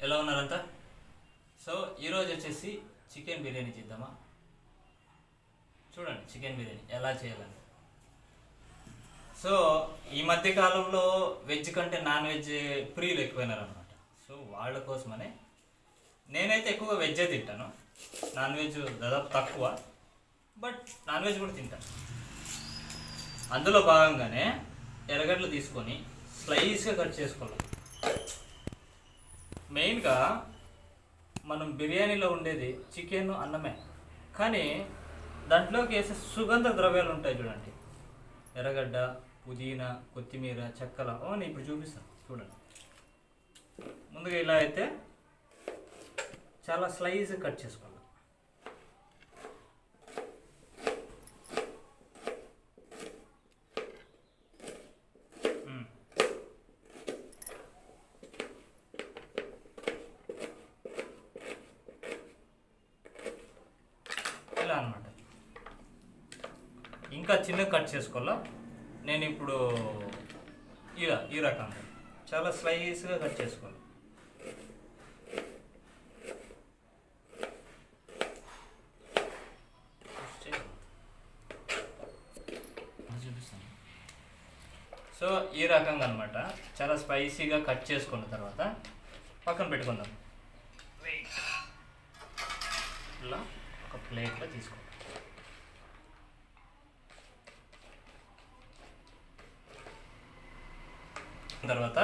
ఎలా ఉన్నారంతా? సో ఈరోజు వచ్చేసి చికెన్ బిర్యానీ చేద్దామా? చూడండి చికెన్ బిర్యానీ ఎలా చేయాలని. సో ఈ మధ్య కాలంలో వెజ్ కంటే నాన్ వెజ్ ప్రియులు ఎక్కువైనారనమాట. సో వాళ్ళ కోసమనే నేనైతే ఎక్కువగా వెజ్జే తింటాను, నాన్ వెజ్ దాదాపు తక్కువ, బట్ నాన్ వెజ్ కూడా తింటాను. అందులో భాగంగానే ఎర్రగడ్డలు తీసుకొని స్లైస్గా కట్ చేసుకోవాలి. మెయిన్గా మనం బిర్యానీలో ఉండేది చికెన్ అన్నమే, కానీ దాంట్లోకి వేసే సుగంధ ద్రవ్యాలు ఉంటాయి చూడండి, ఎర్రగడ్డ, పుదీనా, కొత్తిమీర, చెక్కల. నేను ఇప్పుడు చూపిస్తాను చూడండి. ముందుగా ఇలా అయితే చాలా స్లైస్ కట్ చేసుకోవాలి. ఇలా అనమాట. ఇంకా చిన్నగా కట్ చేసుకోవాలా. నేను ఇప్పుడు ఈ రకంగా చాలా స్లైస్గా కట్ చేసుకోవాలి. చూపిస్తాను. సో ఈ రకంగా అనమాట చాలా స్పైసీగా కట్ చేసుకున్న తర్వాత పక్కన పెట్టుకుందాం. ఇలా ఒక ప్లేట్లో తీసుకోండి. తర్వాత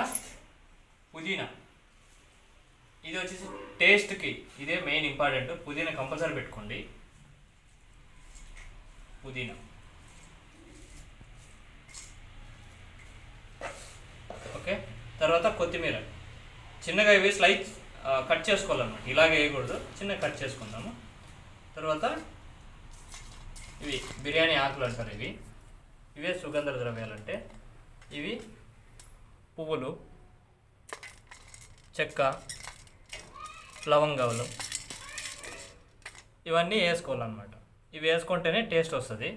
పుదీనా, ఇది వచ్చేసి టేస్ట్కి ఇదే మెయిన్ ఇంపార్టెంట్. పుదీనా కంపల్సరీ పెట్టుకోండి. పుదీనా, ఓకే. తర్వాత కొత్తిమీర చిన్నగా ఇవి స్లైస్ కట్ చేసుకోవాలన్నమాట, ఇలాగే వేయకూడదు, చిన్నగా కట్ చేసుకుందాము. తర్వాత ఇవి బిర్యానీ ఆకులు అంటారు, ఇవే సుగంధ ద్రవ్యాలు. అంటే ఇవి పువ్వులు, చెక్క, లవంగాలు, ఇవన్నీ వేసుకోవాలన్నమాట. ఇవి వేసుకుంటేనే టేస్ట్ వస్తుంది.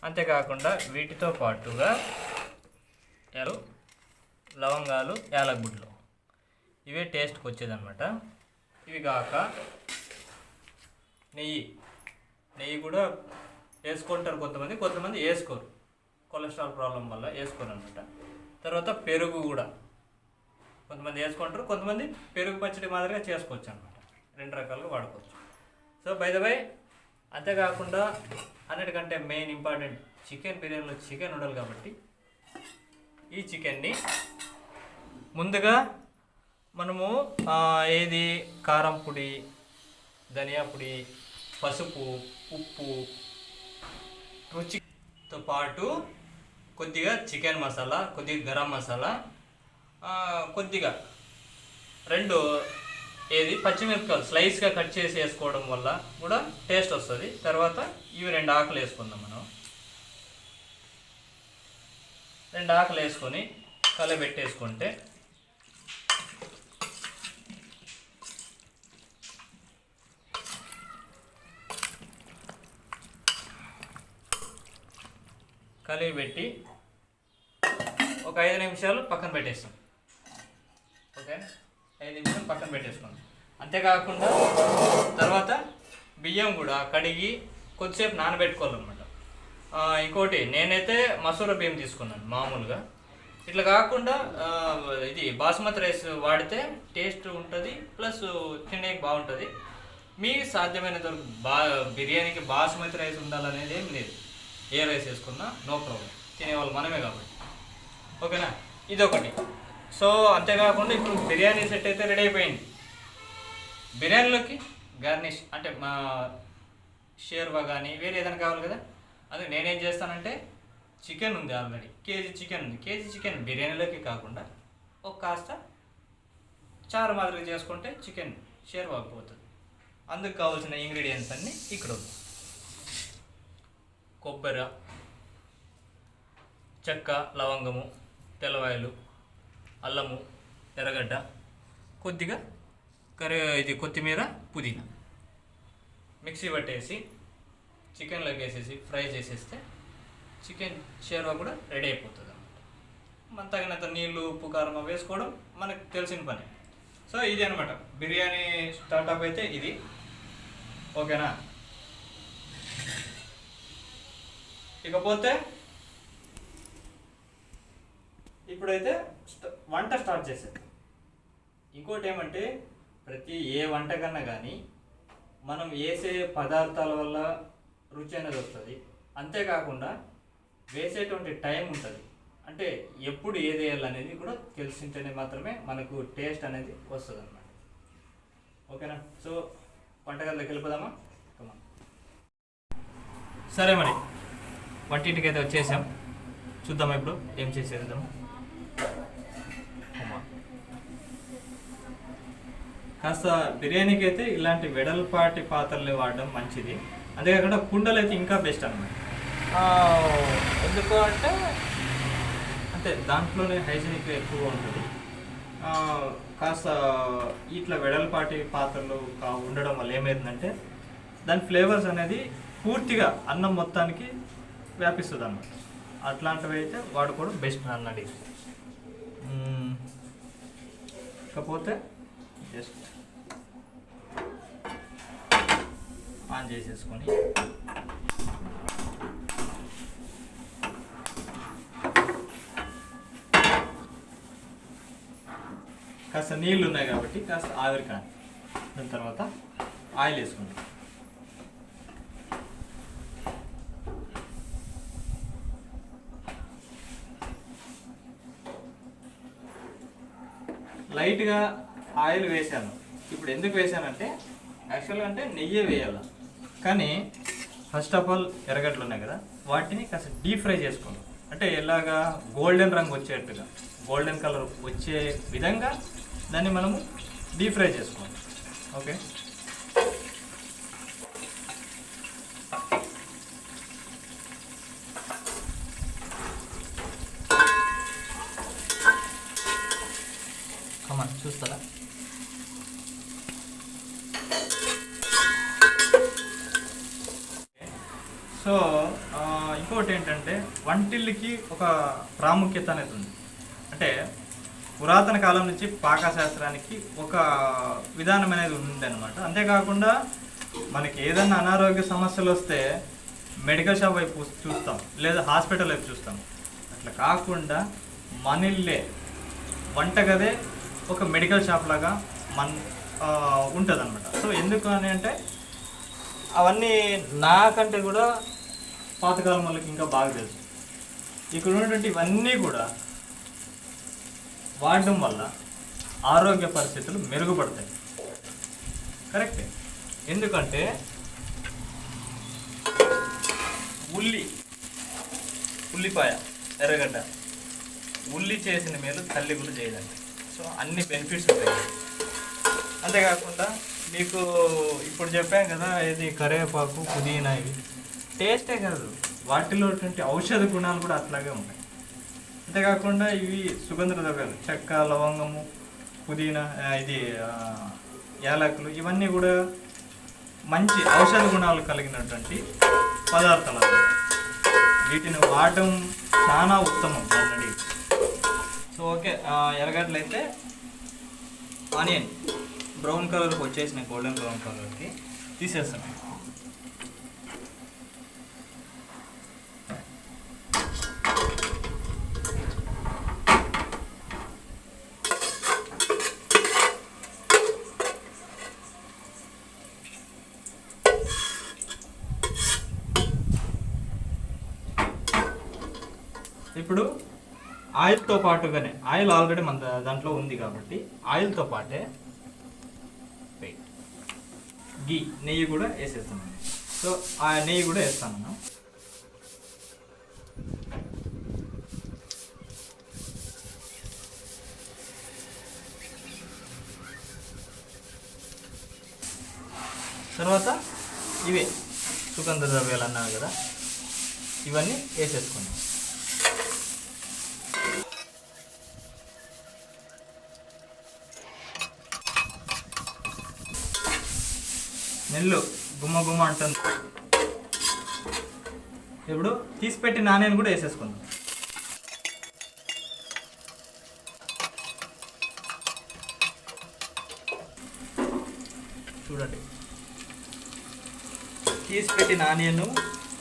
అంతేకాకుండా వీటితో పాటుగా లవంగాలు, యాలకులు, ఇవే టేస్ట్కి వచ్చేదన్నమాట. ఇవి కాక నెయ్యి కూడా వేసుకుంటారు కొంతమంది వేసుకోరు, కొలెస్ట్రాల్ ప్రాబ్లం వల్ల వేసుకోరు అనమాట. తర్వాత పెరుగు కూడా కొంతమంది వేసుకుంటారు, కొంతమంది పెరుగు పచ్చడి మాదిరిగా చేసుకోవచ్చు అనమాట. రెండు రకాలుగా వాడుకోవచ్చు. సో బై ద వై, అంతేకాకుండా అన్నిటికంటే మెయిన్ ఇంపార్టెంట్, చికెన్ బిర్యానీలో చికెన్ ఉండాలి కాబట్టి ఈ చికెన్ని ముందుగా మనము కారం పొడి, ధనియా పొడి, పసుపు, ఉప్పు, రుచితో పాటు కొద్దిగా చికెన్ మసాలా, కొద్దిగా గరం మసాలా, కొద్దిగా పచ్చిమిరపకాయలు స్లైస్గా కట్ చేసి వేసుకోవడం వల్ల కూడా టేస్ట్ వస్తుంది. తర్వాత ఇవి 2 ఆకులు వేసుకుందాం. మనం 2 ఆకులు వేసుకొని కలబెట్టేసుకుంటే కలిపి పెట్టి ఒక 5 నిమిషాలు పక్కన పెట్టేస్తాం. ఓకే, 5 నిమిషాలు పక్కన పెట్టేసుకోండి. అంతేకాకుండా తర్వాత బియ్యం కూడా కడిగి కొద్దిసేపు నానబెట్టుకోవాలన్నమాట. ఇంకోటి, నేనైతే మసూర బియ్యం తీసుకున్నాను మామూలుగా. ఇట్లా కాకుండా ఇది బాస్మతి రైస్ వాడితే టేస్ట్ ఉంటుంది, ప్లస్ తినేకి బాగుంటుంది. మీకు సాధ్యమైనంత వరకు బిర్యానీకి బాస్మతి రైస్ ఉండాలనేది ఏం లేదు, ఏ రైస్ వేసుకున్నా నో ప్రాబ్లం, తినేవాళ్ళు మనమే కాబట్టి. ఓకేనా, ఇదొకటి. సో అంతేకాకుండా ఇప్పుడు బిర్యానీ సెట్ అయితే రెడీ అయిపోయింది. బిర్యానీలోకి గార్నిష్ అంటే మా షేర్వా కానీ వేరే ఏదైనా కావాలి కదా. అందుకే నేనేం చేస్తానంటే, చికెన్ ఉంది ఆల్రెడీ, కేజీ చికెన్ బిర్యానీలోకి కాకుండా ఒక కాస్త చారు మాదిరిగా చేసుకుంటే చికెన్ షేర్వా పోతుంది. అందుకు కావాల్సిన ఇంగ్రీడియంట్స్ అన్నీ ఇక్కడ ఉంది. కొబ్బరి, చెక్క, లవంగము, తెల్లవాయలు, అల్లము, ఎర్రగడ్డ, కొద్దిగా కొత్తిమీర, పుదీనా మిక్సీ పట్టేసి చికెన్లోకి వేసేసి ఫ్రై చేసేస్తే చికెన్ షేర్వా కూడా రెడీ అయిపోతుంది అన్నమాట. మన తగినంత నీళ్ళు, ఉప్పు, కారం వేసుకోవడం మనకు తెలిసిన పని. సో ఇది అనమాట బిర్యానీ స్టార్టప్ అయితే ఇది, ఓకేనా. ఇకపోతే ఇప్పుడైతే వంట స్టార్ట్ చేసేది. ఇంకోటి ఏమంటే ప్రతి ఏ వంట కన్నా కానీ మనం వేసే పదార్థాల వల్ల రుచి అనేది వస్తుంది. అంతేకాకుండా వేసేటువంటి టైం ఉంటుంది. అంటే ఎప్పుడు ఏది వేయాలనేది కూడా తెలిసింటేనే మాత్రమే మనకు టేస్ట్ అనేది వస్తుంది అన్నమాట, ఓకేనా. సో వంటగదిలోకి వెళ్ళిపోదామా? సరే మరి వంటింటికి అయితే వచ్చేసాం. చూద్దామా ఇప్పుడు ఏం చేసేద్దాం. కాస్త బిర్యానీకి అయితే ఇలాంటి వెడల్పాటి పాత్రలు వాడడం మంచిది. అంతేకాకుండా కుండలు అయితే ఇంకా బెస్ట్ అన్నమాట. ఎందుకు అంటే దాంట్లోనే హైజీనిక్ ఎక్కువ ఉంటుంది. కాస్త ఇట్లా వెడల్పాటి పాత్రలు ఉండడం వల్ల ఏమైందంటే దాని ఫ్లేవర్స్ అనేది పూర్తిగా అన్నం మొత్తానికి వ్యాపిస్తుంది అన్నమాట. అట్లాంటివి అయితే వాడుకోవడం బెస్ట్ అన్నది. ఇకపోతే జస్ట్ ఆన్ చేసేసుకొని కాస్త నీళ్ళు ఉన్నాయి కాబట్టి కాస్త ఆవిరి కానీ దాని తర్వాత ఆయిల్ వేసుకుంటాం. లైట్గా ఆయిల్ వేసాను. ఇప్పుడు ఎందుకు వేసానంటే యాక్చువల్గా అంటే నెయ్యి వేయాలి, కానీ ఫస్ట్ ఆఫ్ ఆల్ ఎర్రగడ్డలు ఉన్నాయి కదా వాటిని కాస్త డీప్ ఫ్రై చేసుకోండి. అంటే ఎలాగా గోల్డెన్ రంగు వచ్చేట్టుగా, గోల్డెన్ కలర్ వచ్చే విధంగా దాన్ని మనము డీప్ ఫ్రై చేసుకోండి, ఓకే. కమాన్ చూస్తారా? సో ఇంకోటి ఏంటంటే వంటిల్లికి ఒక ప్రాముఖ్యత అనేది ఉంది. అంటే పురాతన కాలం నుంచి పాకశాస్త్రానికి ఒక విధానం అనేది ఉంది అనమాట. అంతేకాకుండా మనకి ఏదైనా అనారోగ్య సమస్యలు వస్తే మెడికల్ షాప్ వైపు చూస్తాం, లేదా హాస్పిటల్ వైపు చూస్తాం. అట్లా కాకుండా మన ఇల్లే వంటగదే ఒక మెడికల్ షాప్ లాగా ఉంటుంది అనమాట. సో ఎందుకు అని అంటే అవన్నీ నాకంటే కూడా పాతకాలం వాళ్ళకి ఇంకా బాగా తెలుసు. ఇక్కడ ఉన్నటువంటి ఇవన్నీ కూడా వాడడం వల్ల ఆరోగ్య పరిస్థితులు మెరుగుపడతాయి, కరెక్టే. ఎందుకంటే ఉల్లిపాయ, ఎర్రగడ్డ, ఉల్లి చేసిన మేలు తల్లి కూడా చేయదండి. సో అన్ని బెనిఫిట్స్ ఉంటాయి. అంతేకాకుండా మీకు ఇప్పుడు చెప్పాం కదా, ఇది కరివేపాకు, పుదీనా, ఇవి టేస్టే కాదు వాటిలో ఔషధ గుణాలు కూడా అట్లాగే ఉంటాయి. అంతేకాకుండా ఇవి సుగంధ ద్రవ్యాలు, చెక్క, లవంగము, పుదీనా, ఇది యాలకులు, ఇవన్నీ కూడా మంచి ఔషధ గుణాలు కలిగినటువంటి పదార్థాలు. వీటిని వాడటం చాలా ఉత్తమం ఆల్రెడీ. సో ఓకే, ఎర్రగడ్డలు అయితే ఆనియన్ బ్రౌన్ కలర్కి వచ్చేసినాయి, గోల్డెన్ బ్రౌన్ కలర్కి తీసేస్తాను. ఇప్పుడు ఆయిల్తో పాటుగానే, ఆయిల్ ఆల్రెడీ మన దాంట్లో ఉంది కాబట్టి ఆయిల్తో పాటే గీ, నెయ్యి కూడా వేసేస్తాను. సో ఆ నెయ్యి కూడా వేస్తాను. తర్వాత ఇవే సుగంధ ద్రవ్యాలు అన్నాను కదా, ఇవన్నీ వేసేసుకున్నాం. నెల్లు గుమ్మ గుమ్మ అంటుంది. ఇప్పుడు తీసిపెట్టి నాణ్యాన్ని కూడా వేసేసుకుందాం. చూడండి. తీసి పెట్టిన ఆనియన్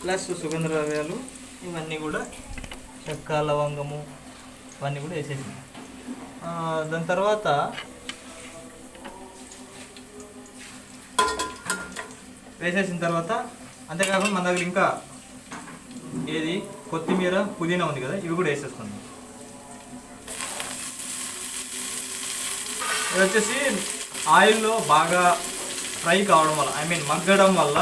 ప్లస్ సుగంధ ద్రవ్యాలు ఇవన్నీ కూడా చెక్క లవంగము ఇవన్నీ కూడా వేసేసింది. దాని తర్వాత వేసేసిన తర్వాత అంతేకాకుండా మన దగ్గర ఇంకా ఏది కొత్తిమీర పుదీనా ఉంది కదా, ఇవి కూడా వేసేసుకుందాం. ఇది వచ్చేసి ఆయిల్లో బాగా ఫ్రై కావడం వల్ల మగ్గడం వల్ల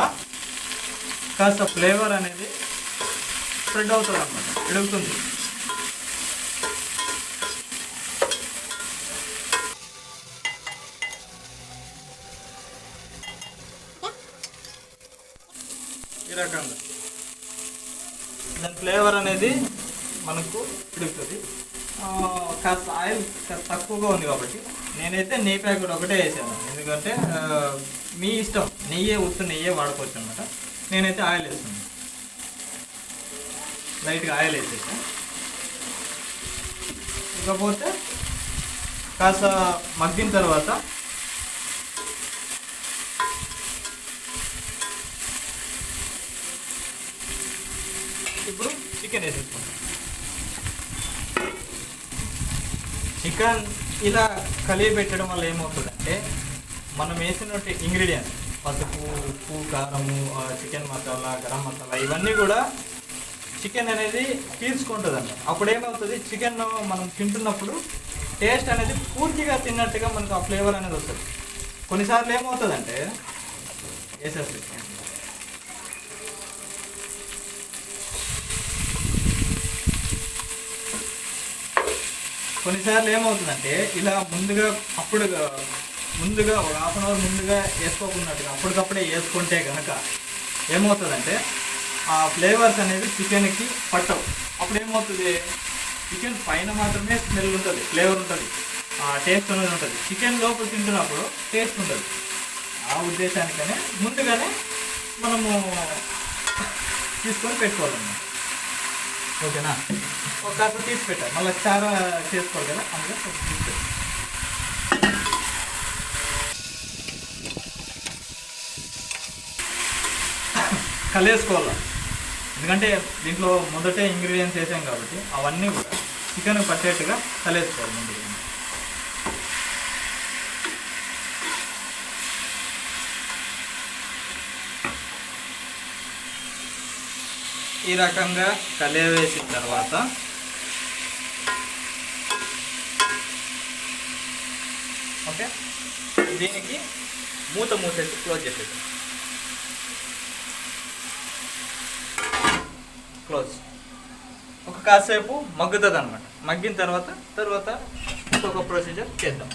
కాస్త ఫ్లేవర్ అనేది స్ప్రెడ్ అవుతుంది అన్నమాట, ఎడుగుతుంది. ఈ రకంగా దాని ఫ్లేవర్ అనేది మనకు పిడుగుతుంది. కాస్త ఆయిల్ తక్కువగా ఉంది కాబట్టి నేనైతే నెయ్యి ప్యాకెట్ ఒకటే వేసాను. ఎందుకంటే మీ ఇష్టం, నెయ్యే వాడుకోవచ్చు అనమాట. నేనైతే ఆయిల్ వేస్తాను, లైట్గా ఆయిల్ వేసేసాను. ఇకపోతే కాస్త మగ్గిన తర్వాత ఇప్పుడు చికెన్ వేసేసుకుంటాం. చికెన్ ఇలా కలిపి పెట్టడం వల్ల ఏమవుతుందంటే మనం వేసినట్టు ఇంగ్రీడియంట్స్ పసుపు, ఉప్పు, కారము, చికెన్ మసాలా, గరం మసాలా ఇవన్నీ కూడా చికెన్ అనేది పీల్చుకుంటుంది అంట. అప్పుడు ఏమవుతుంది, చికెన్ మనం తింటున్నప్పుడు టేస్ట్ అనేది పూర్తిగా తిన్నట్టుగా మనకు ఆ ఫ్లేవర్ అనేది వస్తుంది. కొన్నిసార్లు ఏమవుతుందంటే వేసేస్తుంది ఇలా ముందుగా ఒక హాఫ్ అన్ అవర్ ముందుగా వేసుకోకున్నట్టుగా అప్పటికప్పుడే వేసుకుంటే కనుక ఏమవుతుందంటే ఆ ఫ్లేవర్స్ అనేది చికెన్కి పట్టవు. అప్పుడు ఏమవుతుంది, చికెన్ పైన మాత్రమే స్మెల్ ఉంటుంది, ఫ్లేవర్ ఉంటుంది, టేస్ట్ అనేది ఉంటుంది. చికెన్ లోపల తింటున్నప్పుడు టేస్ట్ ఉంటుంది. ఆ ఉద్దేశానికనే ముందుగానే మనము తీసుకొని పెట్టుకోవాలన్నమాట. ఓకేనా? ఒక కాస్త తీసి పెట్టాలి, మళ్ళీ చారా చేసుకోవాలి కదా, అందులో తీసి పెట్టాలి. కలిపేసుకోవాలి, ఎందుకంటే దీంట్లో మొదటే ఇంగ్రీడియంట్స్ వేసాం కాబట్టి అవన్నీ కూడా చికెన్ పట్టేట్టుగా కలిపేసుకోవాలి ముందుగా. ఈ రకంగా కలిపేసిన తర్వాత ఓకే, దీనికి మూసేసి క్లోజ్ చేసేది. క్లోజ్. ఒక కాసేపు మగ్గుతుంది అనమాట. మగ్గిన తర్వాత ఇంకొక ప్రొసీజర్ చేద్దాం.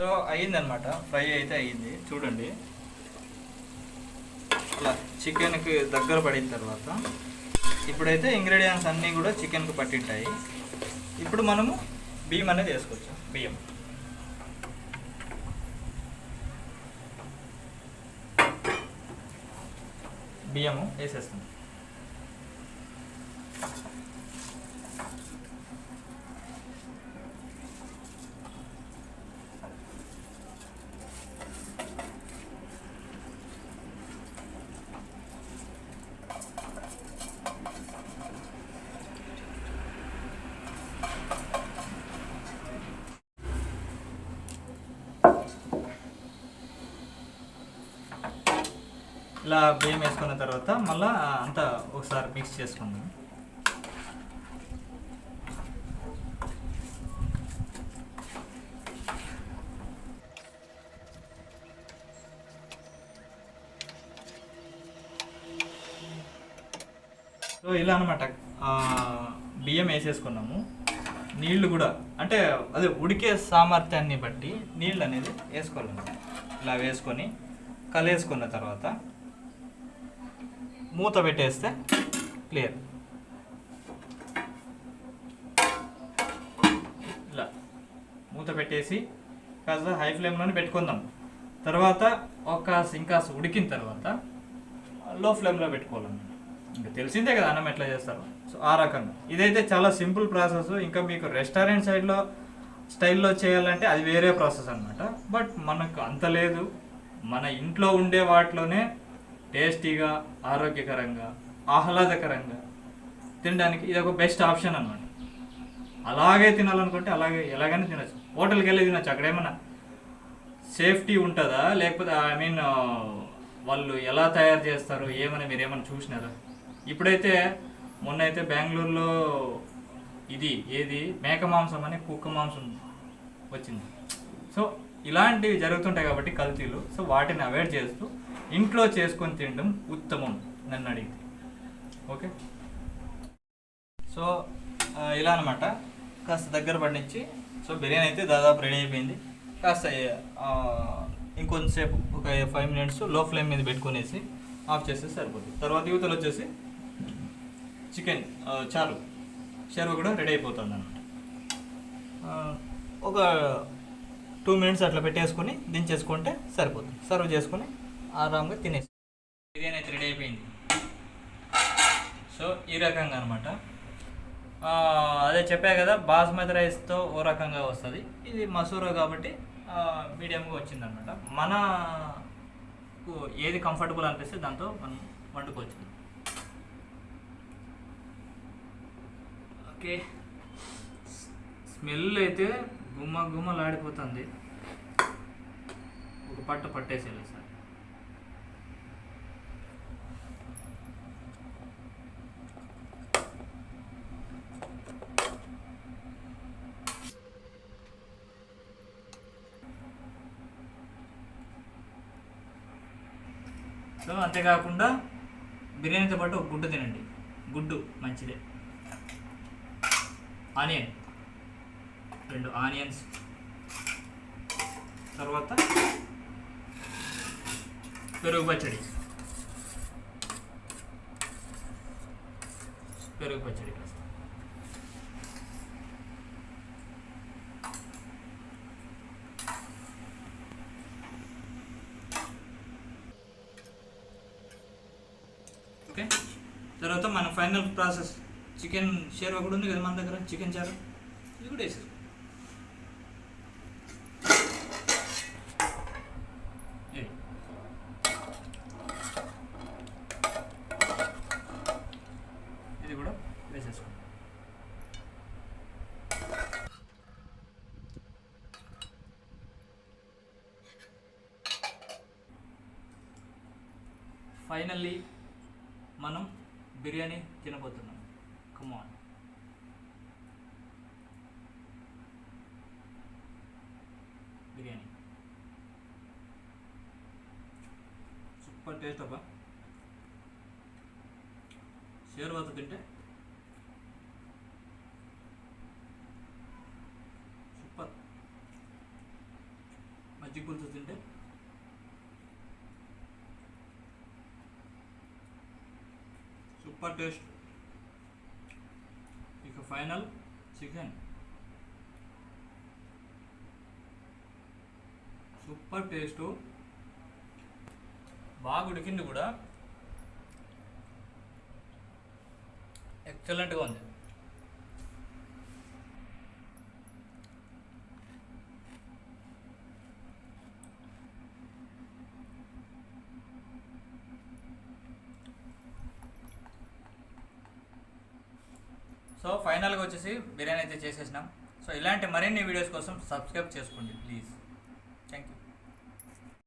సో అయ్యిందనమాట, ఫ్రై అయితే అయ్యింది. చూడండి, అలా చికెన్కి దగ్గర పడిన తర్వాత ఇప్పుడైతే ఇంగ్రీడియంట్స్ అన్నీ కూడా చికెన్కి పట్టింటాయి. ఇప్పుడు మనము బియ్యం అనేది వేసుకోవచ్చు. బియ్యము వేసేస్తాం. ఇలా బియ్యం వేసుకున్న తర్వాత మళ్ళీ అంతా ఒకసారి మిక్స్ చేసుకుందాం. సో ఇలా అనమాట బియ్యం వేసేసుకున్నాము. నీళ్లు కూడా అంటే అదే ఉడికే సామర్థ్యాన్ని బట్టి నీళ్ళు అనేది వేసుకోవాలన్నమాట. ఇలా వేసుకొని కలిపేసుకున్న తర్వాత మూత పెట్టేస్తే క్లియర్. ఇలా మూత పెట్టేసి కాస్త హై ఫ్లేమ్లోనే పెట్టుకుందాం. తర్వాత ఇంకా ఉడికిన తర్వాత లో ఫ్లేమ్లో పెట్టుకోవాలన్నమాట. ఇంకా తెలిసిందే కదా అన్నం ఎట్లా చేస్తారు. సో ఆ రకంగా ఇదైతే చాలా సింపుల్ ప్రాసెస్. ఇంకా మీకు రెస్టారెంట్ స్టైల్లో చేయాలంటే అది వేరే ప్రాసెస్ అనమాట. బట్ మనకు అంత లేదు, మన ఇంట్లో ఉండే వాటిలోనే టేస్టీగా, ఆరోగ్యకరంగా, ఆహ్లాదకరంగా తినడానికి ఇది ఒక బెస్ట్ ఆప్షన్ అన్నమాట. అలాగే తినాలనుకుంటే అలాగే ఎలాగైనా తినచ్చు. హోటల్కి వెళ్ళి తినచ్చు. అక్కడ ఏమన్నా సేఫ్టీ ఉంటుందా, లేకపోతే ఐ మీన్ వాళ్ళు ఎలా తయారు చేస్తారు ఏమని మీరు ఏమైనా చూసినారా? ఇప్పుడైతే మొన్న అయితే బెంగళూరులో ఏది మేక మాంసం అని కుక్క మాంసం వచ్చింది. సో ఇలాంటివి జరుగుతుంటాయి కాబట్టి కల్తీలు. సో వాటిని అవాయిడ్ చేస్తూ ఇంట్లో చేసుకొని తినడం ఉత్తమం నన్ను అడిగితే. ఓకే, సో ఇలా అనమాట. కాస్త దగ్గర పడినిచ్చి సో బిర్యానీ అయితే దాదాపు రెడీ అయిపోయింది. కాస్త ఇంకొంతసేపు ఒక 5 minutes లో ఫ్లేమ్ మీద పెట్టుకునేసి ఆఫ్ చేస్తే సరిపోతుంది. తర్వాత యువతలు వచ్చేసి చికెన్ చారు కూడా రెడీ అయిపోతుంది అనమాట. ఒక 2 minutes అట్లా పెట్టేసుకొని దించేసుకుంటే సరిపోతుంది. సర్వ్ చేసుకొని ఆరాంగా తినేసి బిర్యానీ అయితే రెడీ అయిపోయింది. సో ఈ రకంగా అనమాట. అదే చెప్పా కదా, బాస్మతి రైస్తో ఓ రకంగా వస్తుంది. ఇది మసూరా కాబట్టి మీడియంగా వచ్చింది అనమాట. మనకు ఏది కంఫర్టబుల్ అనిపిస్తే దాంతో మనం వండుకోవచ్చు. ఓకే, స్మెల్ అయితే గుమ్మలాడిపోతుంది. ఒక పట్టేసేయాలి సార్. సో అంతేకాకుండా బిర్యానీతో పాటు ఒక గుడ్డు తినండి. గుడ్డు మంచిదే. ఆనియన్, 2 ఆనియన్స్, తర్వాత పెరుగు పచ్చడి కాస్త. ఓకే, తర్వాత మన ఫైనల్ ప్రాసెస్ చికెన్ షేర్వా కూడా ఉంది కదా మన దగ్గర. చికెన్ చారు ఇది కూడా వేసారు. ఇది కూడా వేసేసుకోండి. ఫైనల్లీ మనం బిర్యానీ తినబోతున్నాం. Come on. Biryani super taste అబ్బా. షేర్వాతో తింటే సూపర్. మజ్జిగ పులుసు తింటే సూపర్ టేస్ట్. ఇక ఫైనల్ చికెన్ సూపర్ టేస్ట్. బాగా ఉడికింది కూడా, ఎక్సలెంట్గా ఉంది. సో ఫైనల్గా వచ్చేసి బిర్యానీ అయితే చేసేసినాం. సో ఇలాంటి మరిన్ని వీడియోస్ కోసం సబ్స్క్రైబ్ చేసుకోండి ప్లీజ్.